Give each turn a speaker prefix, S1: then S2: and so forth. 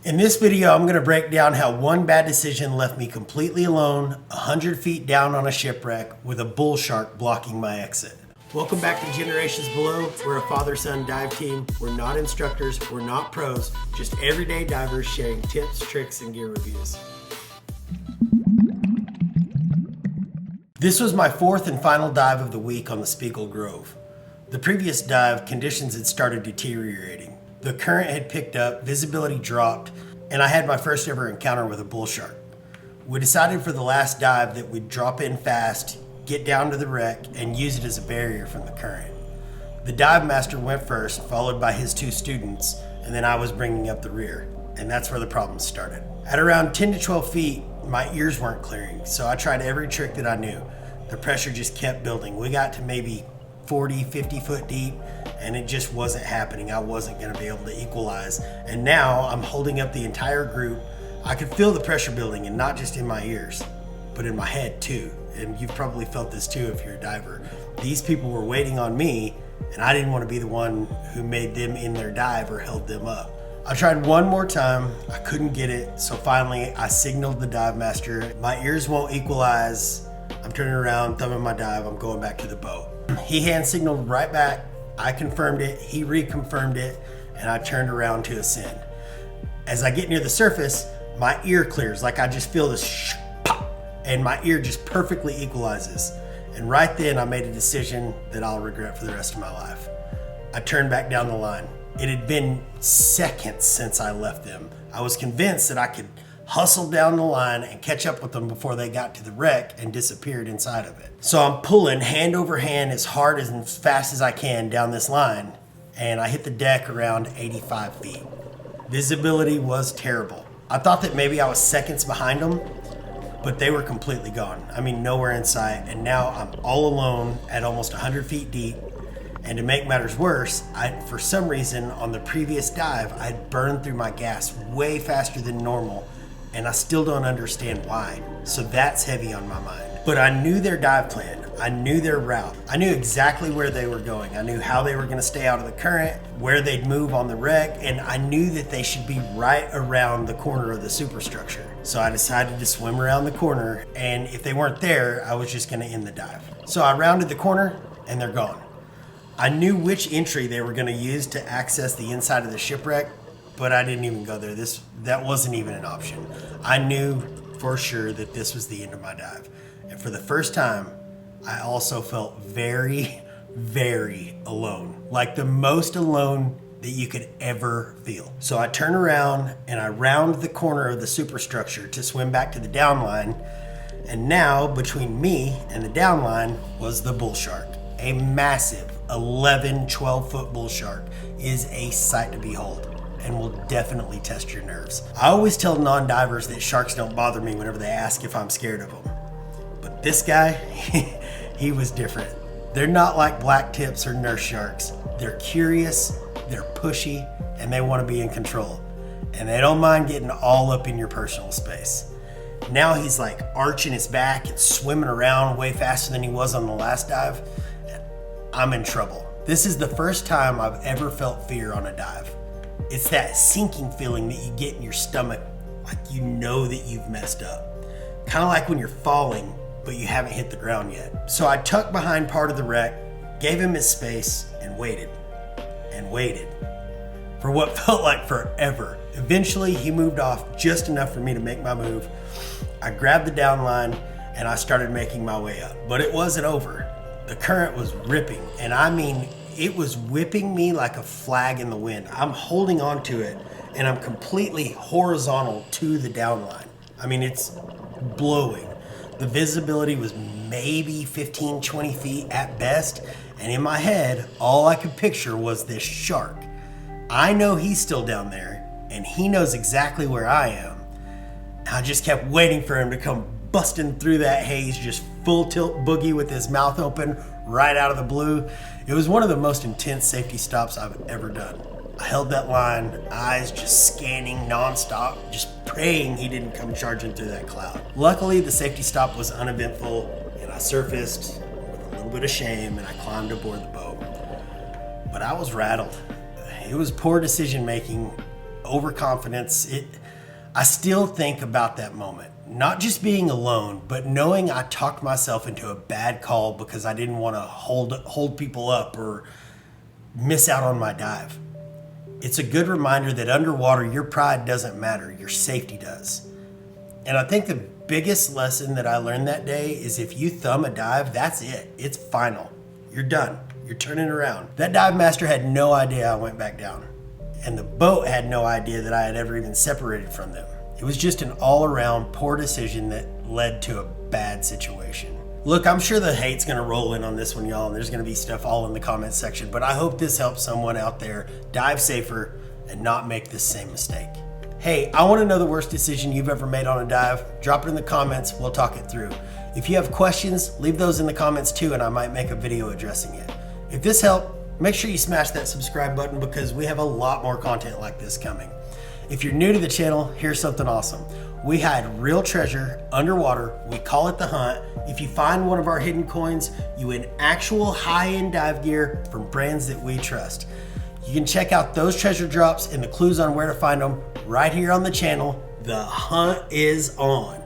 S1: In this video, I'm going to break down how one bad decision left me completely alone, 100 feet down on a shipwreck with a bull shark blocking my exit. Welcome back to Generations Below. We're a father-son dive team. We're not instructors, we're not pros, just everyday divers sharing tips, tricks, and gear reviews. This was my fourth and final dive of the week on the Spiegel Grove. The previous dive, conditions had started deteriorating. The current had picked up, visibility dropped, and I had my first ever encounter with a bull shark. We decided for the last dive that we'd drop in fast, get down to the wreck, and use it as a barrier from the current. The dive master went first, followed by his two students, and then I was bringing up the rear, and that's where the problems started. At around 10 to 12 feet, my ears weren't clearing, so I tried every trick that I knew. The pressure just kept building. We got to maybe 40, 50 foot deep, and it just wasn't happening. I wasn't gonna be able to equalize. And now I'm holding up the entire group. I could feel the pressure building, and not just in my ears, but in my head too. And you've probably felt this too if you're a diver. These people were waiting on me, and I didn't want to be the one who made them in their dive or held them up. I tried one more time, I couldn't get it, so finally I signaled the dive master. My ears won't equalize. I'm turning around, thumbing my dive, I'm going back to the boat. He hand signaled right back. I confirmed it, he reconfirmed it, and I turned around to ascend. As I get near the surface, my ear clears, like I just feel this pop, and my ear just perfectly equalizes. And right then I made a decision that I'll regret for the rest of my life. I turned back down the line. It had been seconds since I left them. I was convinced that I could hustle down the line and catch up with them before they got to the wreck and disappeared inside of it. So I'm pulling hand over hand as hard and as fast as I can down this line, and I hit the deck around 85 feet. Visibility was terrible. I thought that maybe I was seconds behind them, but they were completely gone. I mean, nowhere in sight, and now I'm all alone at almost 100 feet deep. And to make matters worse, for some reason on the previous dive, I'd burned through my gas way faster than normal, and I still don't understand why. So that's heavy on my mind. But I knew their dive plan. I knew their route. I knew exactly where they were going. I knew how they were gonna stay out of the current, where they'd move on the wreck, and I knew that they should be right around the corner of the superstructure. So I decided to swim around the corner, and if they weren't there, I was just gonna end the dive. So I rounded the corner, and they're gone. I knew which entry they were gonna use to access the inside of the shipwreck, but I didn't even go there. That wasn't even an option. I knew for sure that this was the end of my dive. And for the first time, I also felt very, very alone. Like the most alone that you could ever feel. So I turn around and I round the corner of the superstructure to swim back to the downline. And now between me and the downline was the bull shark. A massive 11, 12-foot bull shark is a sight to behold and will definitely test your nerves. I always tell non-divers that sharks don't bother me whenever they ask if I'm scared of them. But this guy, he was different. They're not like black tips or nurse sharks. They're curious, they're pushy, and they want to be in control. And they don't mind getting all up in your personal space. Now he's like arching his back and swimming around way faster than he was on the last dive. I'm in trouble. This is the first time I've ever felt fear on a dive. It's that sinking feeling that you get in your stomach, like you know that you've messed up. Kind of like when you're falling, but you haven't hit the ground yet. So I tucked behind part of the wreck, gave him his space, and waited for what felt like forever. Eventually, he moved off just enough for me to make my move. I grabbed the downline and I started making my way up, but it wasn't over. The current was ripping, and I mean, it was whipping me like a flag in the wind. I'm holding on to it, and I'm completely horizontal to the downline. I mean, it's blowing. The visibility was maybe 15, 20 feet at best, and in my head, all I could picture was this shark. I know he's still down there, and he knows exactly where I am. I just kept waiting for him to come busting through that haze, just full tilt boogie with his mouth open right out of the blue. It was one of the most intense safety stops I've ever done. I held that line, eyes just scanning nonstop, just praying he didn't come charging through that cloud. Luckily, the safety stop was uneventful, and I surfaced with a little bit of shame, and I climbed aboard the boat. But I was rattled. It was poor decision making overconfidence. I still think about that moment. Not just being alone, but knowing I talked myself into a bad call because I didn't want to hold people up or miss out on my dive. It's a good reminder that underwater, your pride doesn't matter, your safety does. And I think the biggest lesson that I learned that day is if you thumb a dive, that's it. It's final. You're done. You're turning around. That dive master had no idea I went back down. And the boat had no idea that I had ever even separated from them. It was just an all-around poor decision that led to a bad situation. Look, I'm sure the hate's gonna roll in on this one, y'all, and there's gonna be stuff all in the comments section, but I hope this helps someone out there dive safer and not make this same mistake. Hey, I wanna know the worst decision you've ever made on a dive. Drop it in the comments, we'll talk it through. If you have questions, leave those in the comments too, and I might make a video addressing it. If this helped, make sure you smash that subscribe button because we have a lot more content like this coming. If you're new to the channel, here's something awesome. We hide real treasure underwater. We call it the hunt. If you find one of our hidden coins, you win actual high-end dive gear from brands that we trust. You can check out those treasure drops and the clues on where to find them right here on the channel. The hunt is on.